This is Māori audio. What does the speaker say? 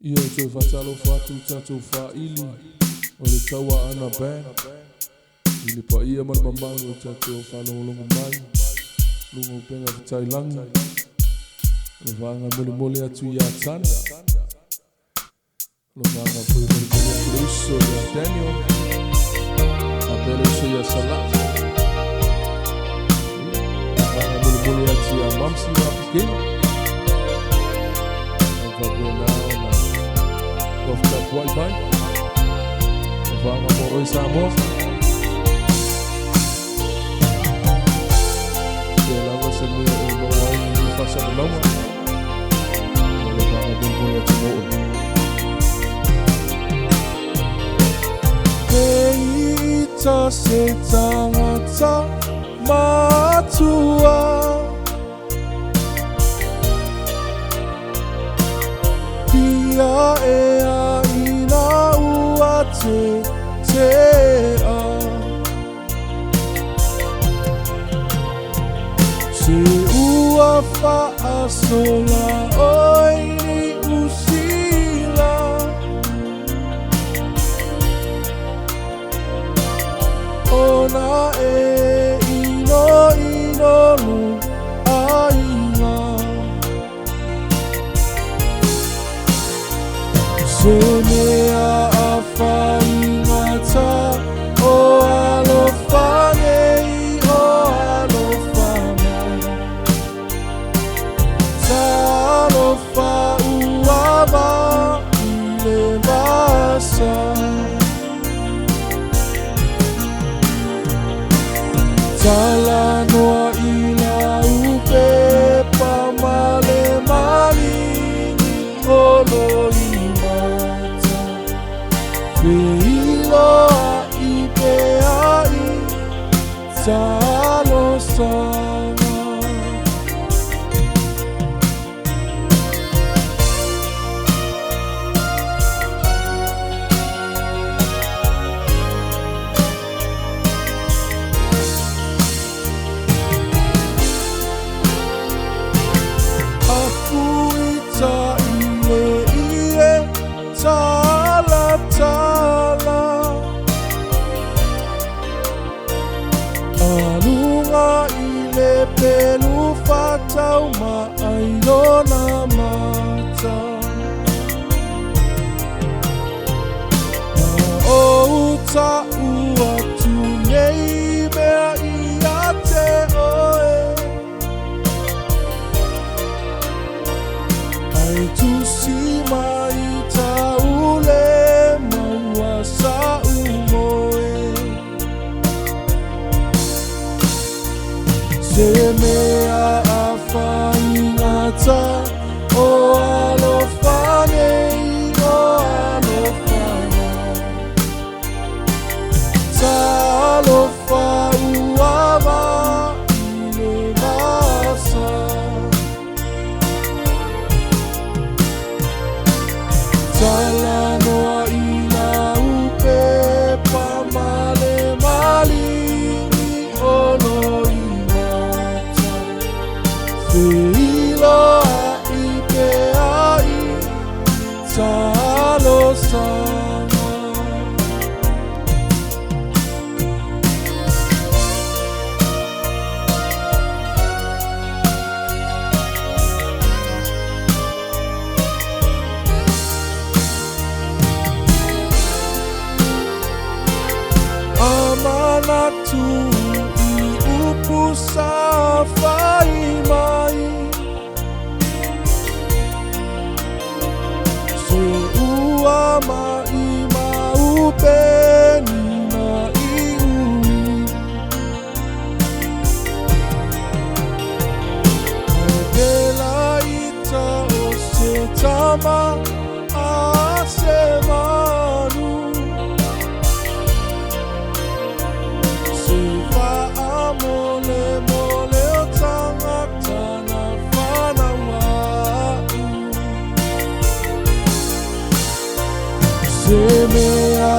Ia toi fatalo fatu tatou faili o le taua ana band i le paia ma le mamalu o tatou falogologo mai luga upega fetailangi le vaga molemole atu ia tana le vaga foi molemole atu le iso ia Daniel a pele iso ia Salah le vaga molemole atu ia Mamsi Mapikela vapena ona Kofta White Bike Vanga Moroi Samoa Kela wasa mea e mawai ni fasa malawa Ole vanga bulbul ya timoa Keita se tangata matua Pia e a ina ua te a Se ua faa sola oi ni usila Ona e ino lu aina Se mea a whaingata o alofane I o alofane Ta alofa uawa I le vasa Tala noa I la upe pa male mali o loi Veilo a ipe a I Talo sana Aku ita ile Tala Alunga ile pelu fatau ma aiona mata O uta ua tu nei mea ia te oe Ai tu si mai ta ule maua sa umoe Se mea a whaingata o alofane I o alofane Ta alofa uawa I le vasa Tala noa I la upe pa male mali I o loi Veilo a ipe a I Talo sana Amanatu I upu sa whai mai Se ua mai maupe nina I ui Pela ita o se tama a se manu Mole mole o tangata na whanau Se mea